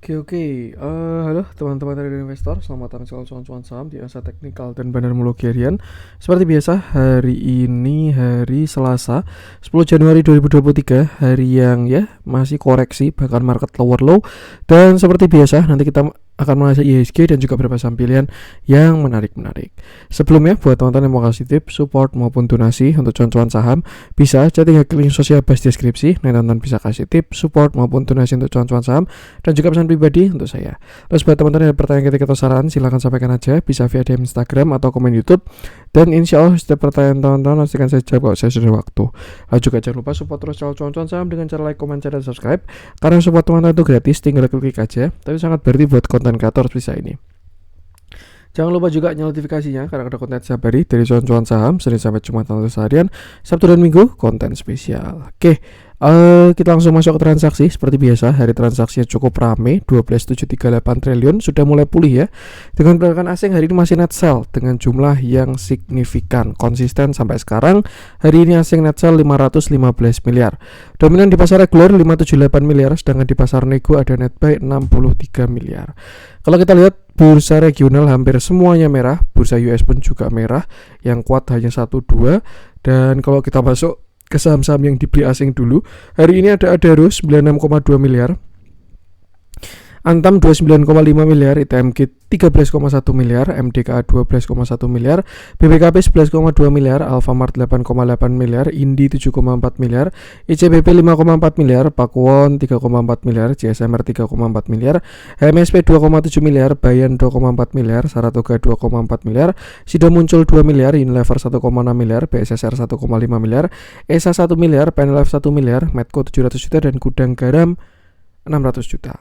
Halo teman-teman dari investor, selamat datang di cuan saham di Asa Teknikal dan Bandar Muluki Harian. Seperti biasa, hari ini hari Selasa 10 Januari 2023, hari yang masih koreksi, bahkan market lower low. Dan seperti biasa, nanti kita akan mengasih IHSG dan juga beberapa saham pilihan yang menarik-menarik. Sebelumnya, buat teman-teman yang mau kasih tips, support maupun donasi untuk cuan-cuan saham, bisa chatting ke link sosial bas deskripsi. Nah, teman-teman bisa kasih tips, support maupun donasi untuk cuan-cuan saham dan juga pesan pribadi untuk saya. Terus buat teman-teman yang ada pertanyaan ketika atau saran, silahkan sampaikan aja, bisa via DM Instagram atau komen YouTube. Dan insya Allah setiap pertanyaan teman-teman akan saya jawab kalau saya sudah waktu. Lalu juga jangan lupa support terus channel cuan-cuan saham dengan cara like, komen, share, dan subscribe. Karena support teman-teman itu gratis, tinggal klik aja. Tapi sangat berarti buat konten kreator bisa ini. Jangan lupa juga nyalakan notifikasinya karena ada konten setiap hari dari cuan-cuan saham Senin sampai Jumat tanggal seharian, Sabtu dan Minggu konten spesial. Kita langsung masuk ke transaksi. Seperti biasa, hari transaksinya cukup rame, 12,738 triliun, sudah mulai pulih ya. Dengan pergerakan asing hari ini masih net sell dengan jumlah yang signifikan, konsisten sampai sekarang. Hari ini asing net sell 515 miliar. Dominan di pasar reguler 578 miliar, sedangkan di pasar nego ada net buy 63 miliar. Kalau kita lihat bursa regional hampir semuanya merah, bursa US pun juga merah, yang kuat hanya 1-2. Dan kalau kita masuk ke saham-saham yang dibeli asing dulu, hari ini ada Adaro 96,2 miliar, Antam 29,5 miliar, ITMG 13,1 miliar, MDKA 12,1 miliar, BBKP 11,2 miliar, Alfamart 8,8 miliar, Indi 7,4 miliar, ICBP 5,4 miliar, Pakuwon 3,4 miliar, CSMR 3,4 miliar, HMSP 2,7 miliar, Bayan 2,4 miliar, Saratoga 2,4 miliar, Sido Muncul 2 miliar, Unilever 1,6 miliar, BSSR 1,5 miliar, ESA 1 miliar, Penlife 1 miliar, Medco 700 juta, dan Gudang Garam 600 juta.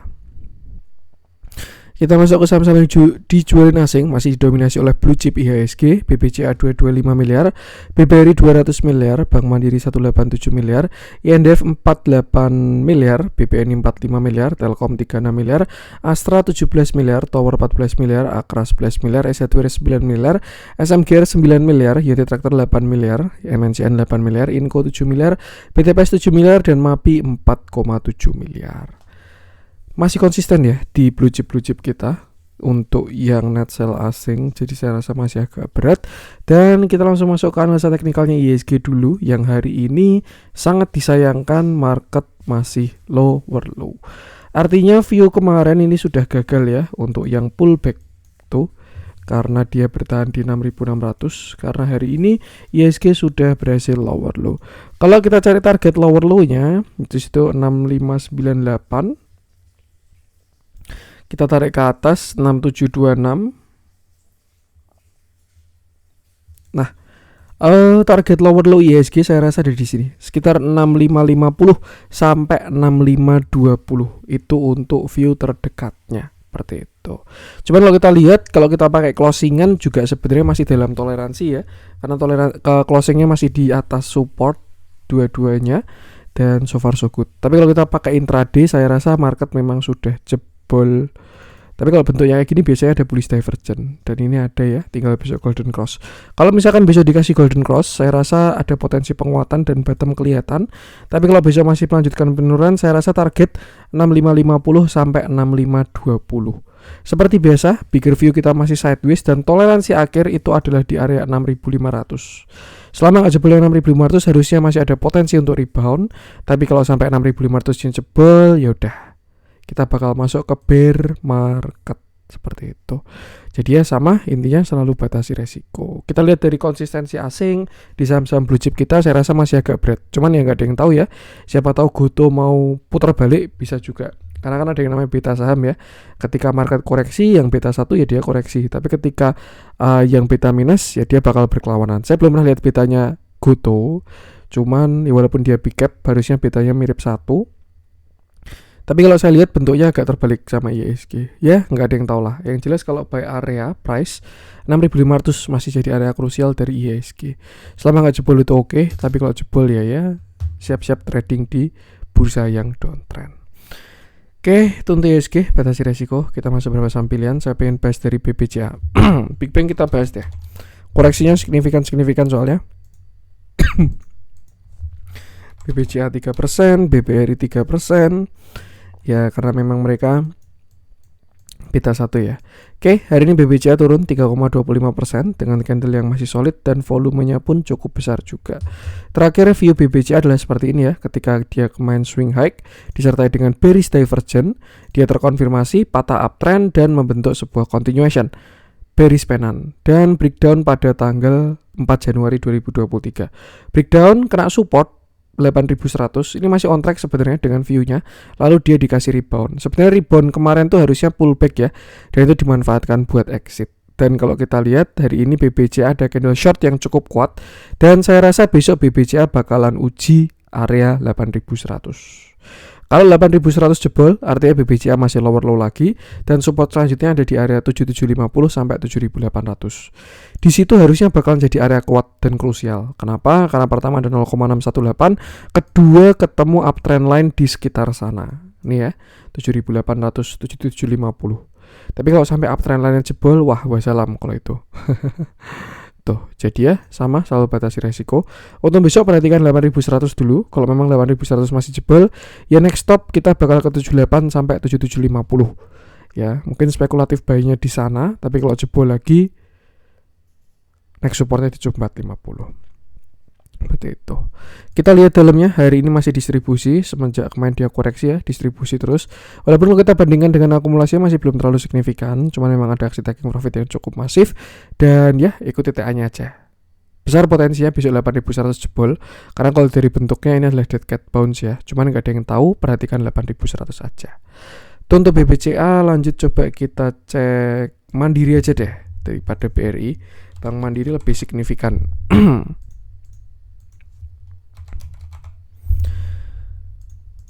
Kita masuk ke saham-saham yang dijualin asing, masih didominasi oleh blue chip IHSG, BBCA 225 miliar, BBRI 200 miliar, Bank Mandiri 187 miliar, INDF 48 miliar, BPNI 45 miliar, Telkom 36 miliar, Astra 17 miliar, Tower 14 miliar, Akra 11 miliar, SHWR 9 miliar, SMGR 9 miliar, YT Tractor 8 miliar, MNCN 8 miliar, Inco 7 miliar, BTPS 7 miliar, dan MAPI 4,7 miliar. Masih konsisten ya di blue chip kita untuk yang net sell asing, jadi saya rasa masih agak berat. Dan kita langsung masuk ke analisa teknikalnya IHSG dulu, yang hari ini sangat disayangkan market masih lower low. Artinya view kemarin ini sudah gagal ya untuk yang pullback tuh, karena dia bertahan di 6.600. Karena hari ini IHSG sudah berhasil lower low. Kalau kita cari target lower low-nya itu 6598. Kita tarik ke atas 6726. Nah, target lower low IHSG saya rasa ada di sini, sekitar 6550 sampai 6520. Itu untuk view terdekatnya, seperti itu. Cuman kalau kita lihat, kalau kita pakai closingan juga sebenarnya masih dalam toleransi ya, karena closingnya masih di atas support dua-duanya, dan so far so good. Tapi kalau kita pakai intraday, saya rasa market memang sudah jebol. Tapi kalau bentuknya kayak gini biasanya ada bullish divergent, dan ini ada ya, tinggal besok golden cross. Kalau misalkan besok dikasih golden cross, saya rasa ada potensi penguatan dan bottom kelihatan. Tapi kalau besok masih melanjutkan penurunan, saya rasa target 6550 sampai 6520. Seperti biasa, bigger view kita masih sideways, dan toleransi akhir itu adalah di area 6500. Selama nggak jebol 6500, harusnya masih ada potensi untuk rebound. Tapi kalau sampai 6500 jebol, ya udah, kita bakal masuk ke bear market, seperti itu. Jadi ya sama, intinya selalu batasi resiko. Kita lihat dari konsistensi asing di saham-saham blue chip kita, saya rasa masih agak berat. Cuman ya nggak ada yang tahu ya, siapa tahu Goto mau putar balik bisa juga. Karena kan ada yang namanya beta saham ya. Ketika market koreksi, yang beta 1 ya dia koreksi. Tapi ketika yang beta minus, ya dia bakal berkelawanan. Saya belum pernah lihat betanya Goto. Cuman ya walaupun dia big cap, harusnya betanya mirip 1. Tapi kalau saya lihat bentuknya agak terbalik sama IHSG. Ya, nggak ada yang tahu lah. Yang jelas kalau buy area price 6.500 masih jadi area krusial dari IHSG. Selama nggak jebol itu oke, tapi kalau jebol ya siap-siap trading di bursa yang downtrend. Oke, itu untuk IHSG, batasi resiko. Kita masuk beberapa saham pilihan. Saya pengen bahas dari BBCA. Big Bang kita bahas deh. Koreksinya signifikan soalnya. BBCA 3%, BBRI 3%. Ya karena memang mereka beta 1 ya. Oke, hari ini BBCA turun 3,25% dengan candle yang masih solid dan volumenya pun cukup besar juga. Terakhir view BBCA adalah seperti ini ya, ketika dia kemarin swing high disertai dengan bearish divergence, dia terkonfirmasi patah uptrend dan membentuk sebuah continuation bearish pennant dan breakdown pada tanggal 4 Januari 2023. Breakdown kena support 8100, ini masih on track sebenarnya dengan view-nya. Lalu dia dikasih rebound. Sebenarnya rebound kemarin tuh harusnya pullback ya, dan itu dimanfaatkan buat exit. Dan kalau kita lihat hari ini BBCA ada candle short yang cukup kuat, dan saya rasa besok BBCA bakalan uji area 8100. Kalau 8100 jebol, artinya BBCA masih lower low lagi dan support selanjutnya ada di area 7750 sampai 7800. Di situ harusnya bakal jadi area kuat dan krusial. Kenapa? Karena pertama ada 0,618, kedua ketemu uptrend line di sekitar sana. Nih ya, 7800, 7750. Tapi kalau sampai uptrend line jebol, wah wassalam kalau itu. Tuh, jadi ya sama, selalu batasi resiko. Untuk besok perhatikan 8100 dulu. Kalau memang 8100 masih jebol, ya next stop kita bakal ke 78 sampai 7750. Ya, mungkin spekulatif buy-nya di sana, tapi kalau jebol lagi next supportnya di 7450. Seperti itu. Kita lihat dalamnya hari ini masih distribusi semenjak kemarin dia koreksi ya, distribusi terus. Walaupun kalau kita bandingkan dengan akumulasinya masih belum terlalu signifikan, cuman memang ada aksi taking profit yang cukup masif dan ya ikuti TA-nya aja. Besar potensinya besok 8100 jebol karena kalau dari bentuknya ini adalah dead cat bounce ya. Cuman nggak ada yang tahu, perhatikan 8100 aja. Tuh, untuk BBCA lanjut coba kita cek Mandiri aja deh daripada BRI. Bank Mandiri lebih signifikan.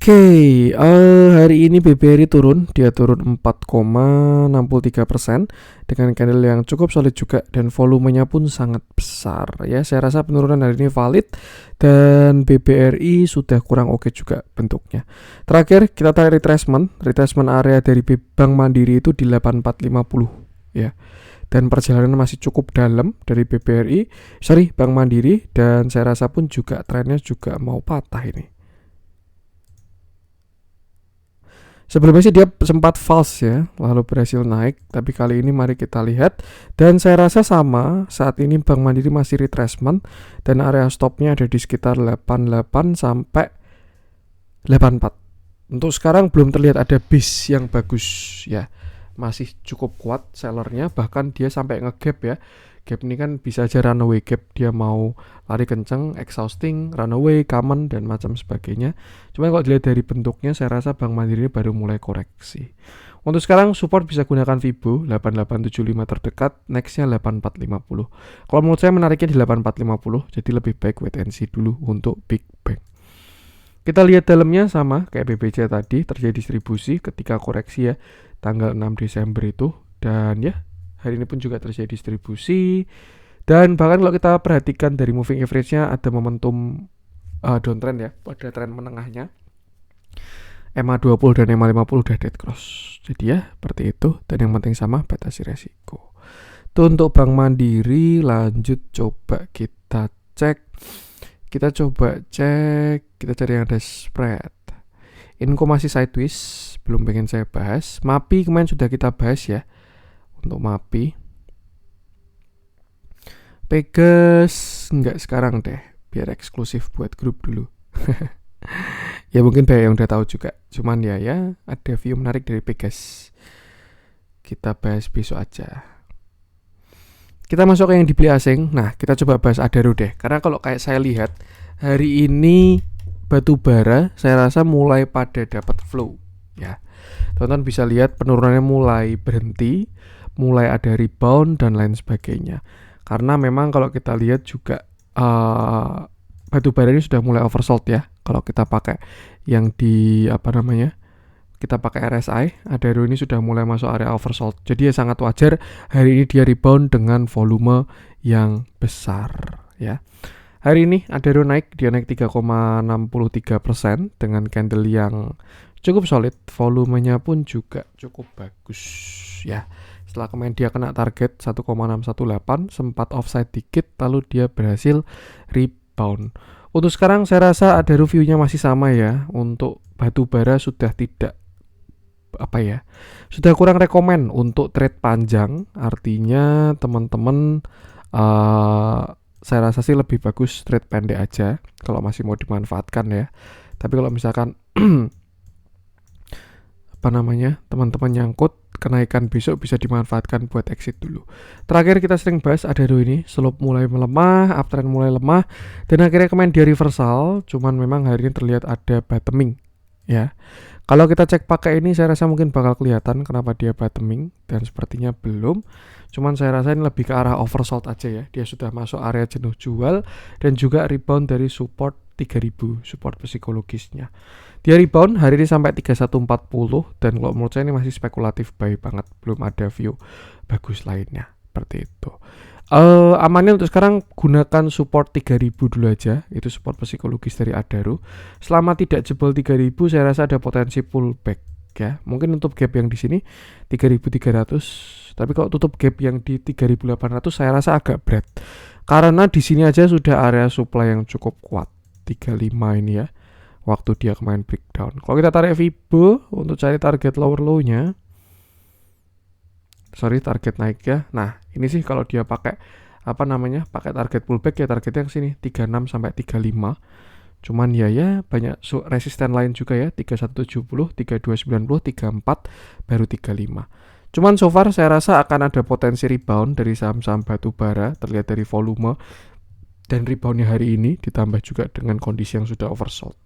Oke, hari ini BBRI turun, dia turun 4,63% dengan candle yang cukup solid juga dan volumenya pun sangat besar ya. Saya rasa penurunan hari ini valid dan BBRI sudah kurang oke juga bentuknya. Terakhir kita tarik retracement area dari Bank Mandiri itu di 8450 ya. Dan perjalanan masih cukup dalam dari Bank Mandiri, dan saya rasa pun juga trennya juga mau patah ini. Sebelumnya sih dia sempat false ya, lalu berhasil naik, tapi kali ini mari kita lihat. Dan saya rasa sama, saat ini Bank Mandiri masih retracement dan area stopnya ada di sekitar 88 sampai 84. Untuk sekarang belum terlihat ada bis yang bagus ya, masih cukup kuat sellernya, bahkan dia sampai ngegap ya. Gap ini kan bisa aja runaway gap, dia mau lari kenceng, exhausting, runaway, common, dan macam sebagainya. Cuma kalau dilihat dari bentuknya, saya rasa Bank Mandiri ini baru mulai koreksi. Untuk sekarang support bisa gunakan Fibo 8875 terdekat, nextnya 8450. Kalau menurut saya menariknya di 8450, jadi lebih baik wait and see dulu untuk Big Bang. Kita lihat dalamnya sama kayak BBC tadi, terjadi distribusi ketika koreksi ya, tanggal 6 Desember itu, dan ya hari ini pun juga terjadi distribusi. Dan bahkan kalau kita perhatikan dari moving average-nya ada momentum downtrend ya, pada tren menengahnya. MA20 dan MA50 udah dead cross. Jadi ya seperti itu, dan yang penting sama batasi resiko. Itu untuk Bank Mandiri. Lanjut coba kita cek. Kita cari yang ada spread. Inco masih sideways, belum pengen saya bahas. MAPI kemarin sudah kita bahas ya. Untuk MAPI, Pegas enggak sekarang deh, biar eksklusif buat grup dulu. Ya mungkin banyak yang udah tahu juga, cuman ya ada view menarik dari Pegas, kita bahas besok aja. Kita masuk ke yang dibeli asing. Nah, kita coba bahas Adaro deh, karena kalau kayak saya lihat hari ini batu bara saya rasa mulai pada dapat flow ya. Teman-teman bisa lihat penurunannya mulai berhenti, mulai ada rebound dan lain sebagainya. Karena memang kalau kita lihat juga batu bara ini sudah mulai oversold ya. Kalau kita pakai yang di kita pakai RSI, Adaro ini sudah mulai masuk area oversold. Jadi ya sangat wajar hari ini dia rebound dengan volume yang besar ya. Hari ini Adaro naik, dia naik 3,63% dengan candle yang cukup solid, volumenya pun juga cukup bagus ya. Setelah kemarin dia kena target 1,618, sempat offside dikit, lalu dia berhasil rebound. Untuk sekarang saya rasa ada reviewnya masih sama ya. Untuk batu bara sudah tidak apa ya, sudah kurang rekomen untuk trade panjang. Artinya teman-teman saya rasa sih lebih bagus trade pendek aja kalau masih mau dimanfaatkan ya. Tapi kalau misalkan apa namanya, teman-teman nyangkut kenaikan besok bisa dimanfaatkan buat exit dulu. Terakhir kita sering bahas Adaro ini, slope mulai melemah, uptrend mulai lemah, dan akhirnya kemarin dia reversal, cuman memang hari ini terlihat ada bottoming ya. Kalau kita cek pakai ini saya rasa mungkin bakal kelihatan kenapa dia bottoming, dan sepertinya belum. Cuman saya rasa ini lebih ke arah oversold aja ya. Dia sudah masuk area jenuh jual dan juga rebound dari support 3000, support psikologisnya. Dia rebound hari ini sampai 3140, dan kalau menurut saya ini masih spekulatif buy banget, belum ada view bagus lainnya seperti itu. Amannya untuk sekarang gunakan support 3000 dulu aja, itu support psikologis dari Adaro. Selama tidak jebol 3000 saya rasa ada potensi pullback ya. Mungkin tutup gap yang di sini 3300, tapi kalau tutup gap yang di 3800 saya rasa agak berat. Karena di sini aja sudah area supply yang cukup kuat 35 ini ya. Waktu dia kemarin breakdown. Kalau kita tarik Fibo untuk cari target lower low-nya, target naik ya. Nah, ini sih kalau dia pakai pakai target pullback ya, targetnya yang sini 36 sampai 35. Cuman ya banyak resisten lain juga ya, 3170, 3290, 34 baru 35. Cuman so far saya rasa akan ada potensi rebound dari saham-saham batu bara, terlihat dari volume dan reboundnya hari ini, ditambah juga dengan kondisi yang sudah oversold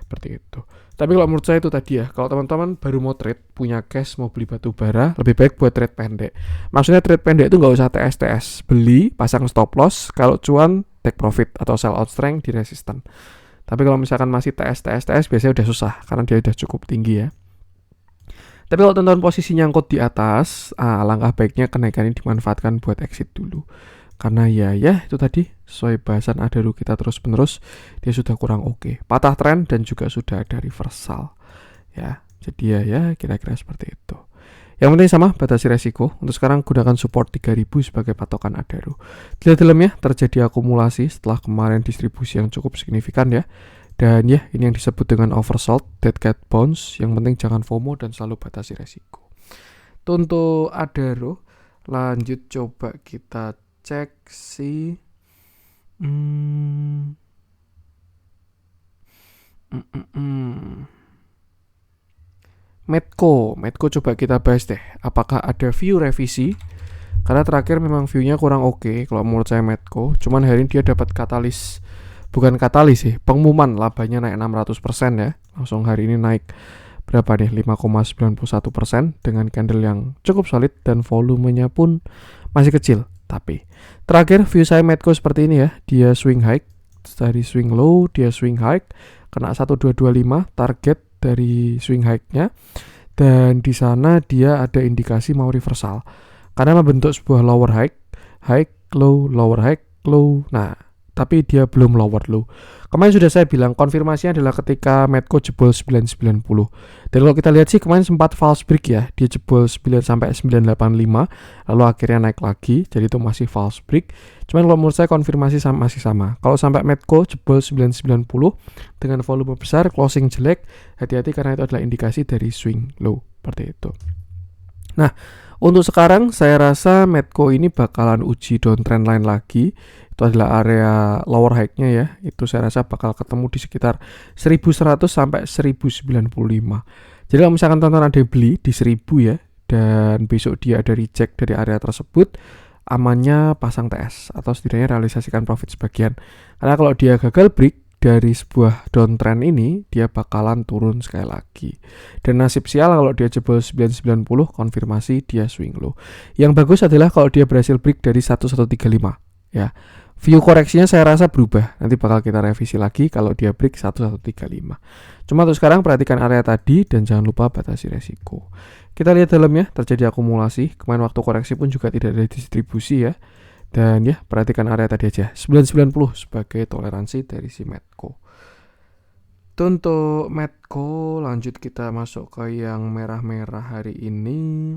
seperti itu. Tapi kalau menurut saya itu tadi ya, kalau teman-teman baru mau trade, punya cash mau beli batu bara, lebih baik buat trade pendek. Maksudnya trade pendek itu nggak usah TS, beli, pasang stop loss, kalau cuan take profit atau sell out strength di resisten. Tapi kalau misalkan masih TS biasanya udah susah karena dia udah cukup tinggi ya. Tapi kalau teman-teman posisi nyangkut di atas, langkah baiknya kenaikan ini dimanfaatkan buat exit dulu. Karena ya itu tadi sesuai bahasan Adaro kita terus menerus, dia sudah kurang oke. Patah tren dan juga sudah ada reversal. Ya, jadi ya kira-kira seperti itu. Yang penting sama, batasi resiko. Untuk sekarang gunakan support 3000 sebagai patokan Adaro. Dilihat dalamnya terjadi akumulasi setelah kemarin distribusi yang cukup signifikan ya. Dan ya, ini yang disebut dengan oversold, dead cat bounce. Yang penting jangan FOMO dan selalu batasi resiko. Itu untuk Adaro. Lanjut coba kita cek si Medco coba kita bahas deh. Apakah ada view revisi? Karena terakhir memang view-nya kurang oke kalau menurut saya Medco. Cuman hari ini dia dapat pengumuman labanya naik 600% ya. Langsung hari ini naik berapa nih? 5,91% dengan candle yang cukup solid dan volumenya pun masih kecil. Tapi terakhir view saya Medco seperti ini ya. Dia swing high, dari swing low dia swing high, kena 1225 target dari swing high-nya, dan di sana dia ada indikasi mau reversal karena membentuk sebuah lower high, low, lower high, low. Nah, tapi dia belum lower low. Kemarin sudah saya bilang konfirmasinya adalah ketika Medco jebol 990. Dan kalau kita lihat sih kemarin sempat false break ya, dia jebol 9 sampai 985 lalu akhirnya naik lagi, jadi itu masih false break. Cuman kalau menurut saya konfirmasi masih sama. Kalau sampai Medco jebol 990 dengan volume besar, closing jelek, hati-hati karena itu adalah indikasi dari swing low seperti itu. Nah, untuk sekarang saya rasa Medco ini bakalan uji downtrend line lagi. Itu adalah area lower high-nya ya. Itu saya rasa bakal ketemu di sekitar 1100 sampai 1095. Jadi kalau misalkan teman-teman ada yang beli di 1000 ya, dan besok dia ada reject dari area tersebut, amannya pasang TS atau setidaknya realisasikan profit sebagian. Karena kalau dia gagal break dari sebuah downtrend ini, dia bakalan turun sekali lagi. Dan nasib sial kalau dia jebol 990, konfirmasi dia swing low. Yang bagus adalah kalau dia berhasil break dari 1135 ya. View koreksinya saya rasa berubah. Nanti bakal kita revisi lagi kalau dia break 1135. Cuma untuk sekarang perhatikan area tadi dan jangan lupa batasi resiko. Kita lihat dalamnya terjadi akumulasi. Kemarin waktu koreksi pun juga tidak ada distribusi ya. Dan ya, perhatikan area tadi aja. 990 sebagai toleransi dari si Medco. Itu untuk Medco. Lanjut kita masuk ke yang merah-merah hari ini.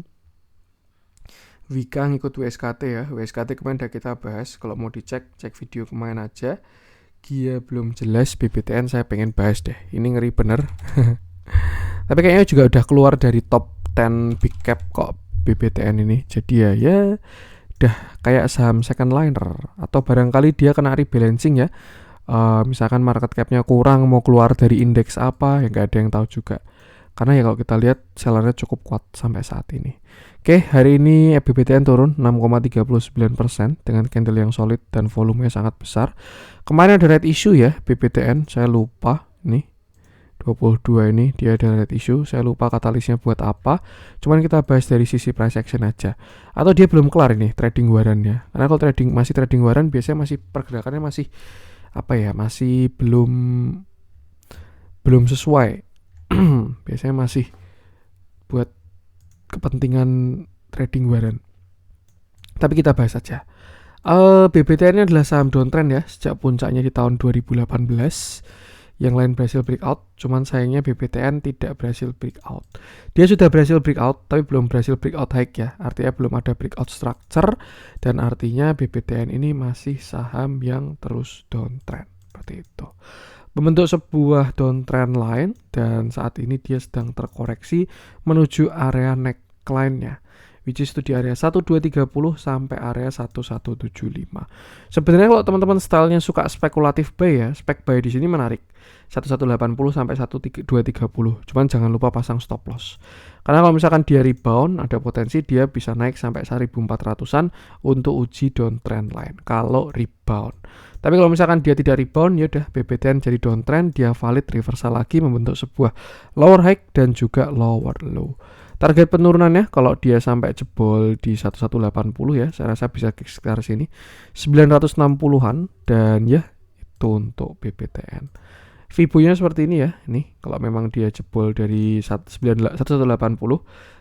Wika ngikut WSKT ya. WSKT kemarin udah kita bahas. Kalau mau dicek, cek video kemarin aja. Gia belum jelas, BBTN saya pengen bahas deh. Ini ngeri bener. Tapi kayaknya juga udah keluar dari top 10 big cap kok BBTN ini. Jadi ya udah kayak saham second liner, atau barangkali dia kena rebalancing ya. Misalkan market capnya kurang, mau keluar dari indeks apa ya nggak ada yang tahu juga. Karena ya kalau kita lihat sellernya cukup kuat sampai saat ini. Oke, hari ini BBTN turun 6,39% dengan candle yang solid dan volumenya sangat besar. Kemarin ada red issue ya BBTN, saya lupa nih 22 ini dia ada red issue, saya lupa katalisnya buat apa. Cuman kita bahas dari sisi price action aja. Atau dia belum kelar ini trading warannya. Karena kalau masih trading waran biasanya masih pergerakannya masih apa ya, masih belum sesuai. Biasanya masih buat kepentingan trading waran. Tapi kita bahas aja. BBTN ini adalah saham downtrend ya sejak puncaknya di tahun 2018. Yang lain berhasil breakout, cuman sayangnya BBTN tidak berhasil breakout. Dia sudah berhasil breakout, tapi belum berhasil breakout high ya. Artinya belum ada breakout structure, dan artinya BBTN ini masih saham yang terus downtrend. Seperti itu. Membentuk sebuah downtrend line, dan saat ini dia sedang terkoreksi menuju area neckline-nya, which is itu di area 1230 sampai area 1175. Sebenarnya kalau teman-teman stylenya suka spekulatif buy ya, spek buy di sini menarik. 1180 sampai 1230. Cuman jangan lupa pasang stop loss. Karena kalau misalkan dia rebound, ada potensi dia bisa naik sampai 1400-an untuk uji downtrend line kalau rebound. Tapi kalau misalkan dia tidak rebound, ya udah BBTN jadi downtrend, dia valid reversal lagi membentuk sebuah lower high dan juga lower low. Target penurunannya kalau dia sampai jebol di 1180 ya, saya rasa bisa sekitar sini 960-an, dan ya itu untuk BBTN. Fibo-nya seperti ini ya. Nih, kalau memang dia jebol dari 1180,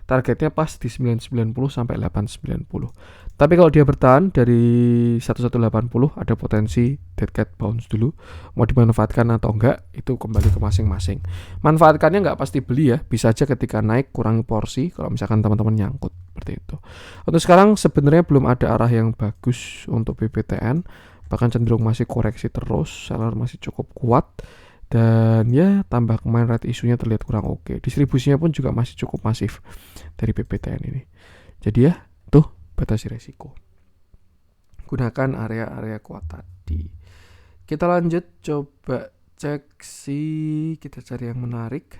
targetnya pas di 990 sampai 890. Tapi kalau dia bertahan dari 1180, ada potensi dead cat bounce dulu. Mau dimanfaatkan atau enggak, itu kembali ke masing-masing. Manfaatkannya enggak pasti beli ya. Bisa aja ketika naik kurangi porsi kalau misalkan teman-teman nyangkut seperti itu. Untuk sekarang sebenarnya belum ada arah yang bagus untuk BBTN. Bahkan cenderung masih koreksi terus, seller masih cukup kuat. Dan ya tambah kemarin red isunya terlihat kurang oke. Distribusinya pun juga masih cukup masif dari BBTN ini. Jadi ya tuh batasi resiko. Gunakan area-area kuat tadi. Kita lanjut coba cek kita cari yang menarik.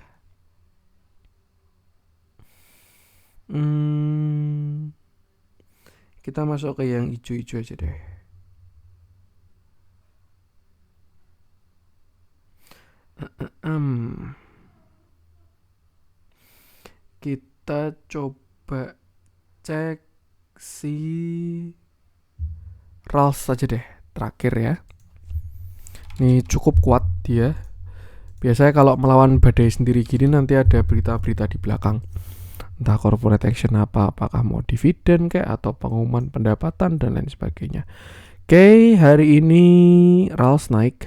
Kita masuk ke yang hijau-hijau aja deh. Kita coba cek RALS saja deh, terakhir ya. Ini cukup kuat dia. Biasanya kalau melawan badai sendiri gini nanti ada berita-berita di belakang. Entah corporate action apakah mau dividen kayak atau pengumuman pendapatan dan lain sebagainya. Oke, hari ini RALS naik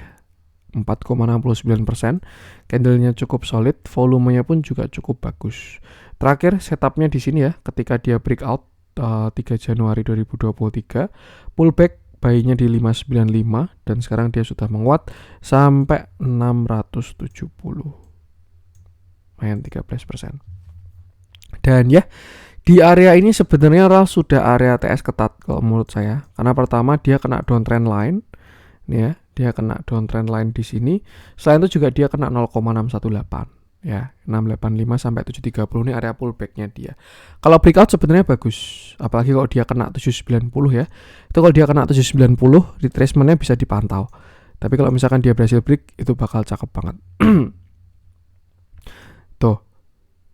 4,69%. Candlenya cukup solid, volumenya pun juga cukup bagus. Terakhir setupnya di sini ya, ketika dia breakout 3 Januari 2023, pullback buy-nya di 595 dan sekarang dia sudah menguat sampai 670. Lumayan 13%. Dan ya, di area ini sebenarnya RALS sudah area TS ketat kalau menurut saya. Karena pertama dia kena downtrend line. Nih ya, dia kena downtrend line di sini. Selain itu juga dia kena 0,618 ya, 685 sampai 730 ini area pullbacknya dia. Kalau breakout sebenarnya bagus, apalagi kalau dia kena 790 ya. Itu kalau dia kena 790 retracementnya bisa dipantau. Tapi kalau misalkan dia berhasil break itu bakal cakep banget. Tuh.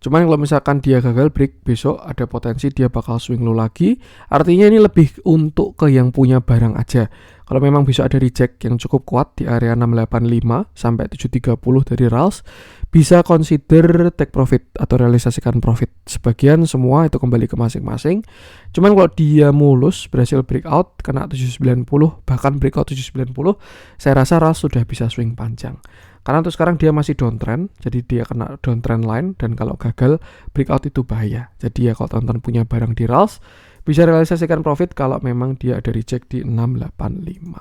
Cuman kalau misalkan dia gagal break, besok ada potensi dia bakal swing low lagi. Artinya ini lebih untuk ke yang punya barang aja. Kalau memang besok ada reject yang cukup kuat di area 685 sampai 730 dari RALS, bisa consider take profit atau realisasikan profit. Sebagian semua itu kembali ke masing-masing. Cuman kalau dia mulus, berhasil breakout, kena 790, bahkan breakout 790, saya rasa RALS sudah bisa swing panjang. Karena untuk sekarang dia masih downtrend, jadi dia kena downtrend line, dan kalau gagal breakout itu bahaya. Jadi ya kalau teman-teman punya barang di RALS, bisa realisasikan profit kalau memang dia ada reject di 685.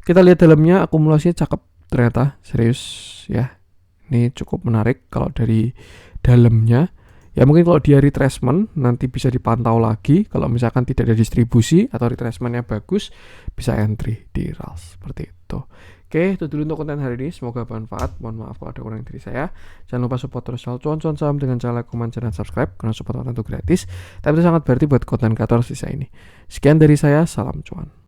Kita lihat dalamnya, akumulasinya cakep ternyata, serius ya. Ini cukup menarik kalau dari dalamnya. Ya mungkin kalau dia retracement nanti bisa dipantau lagi. Kalau misalkan tidak ada distribusi atau retracementnya bagus, bisa entry di RALS seperti itu. Oke, itu dulu untuk konten hari ini. Semoga bermanfaat. Mohon maaf kalau ada kurang dari saya. Jangan lupa support terus channel cuan-cuan saham dengan cara like, comment, dan subscribe karena support konten itu gratis. Tapi itu sangat berarti buat konten kreator sisa ini. Sekian dari saya, salam cuan.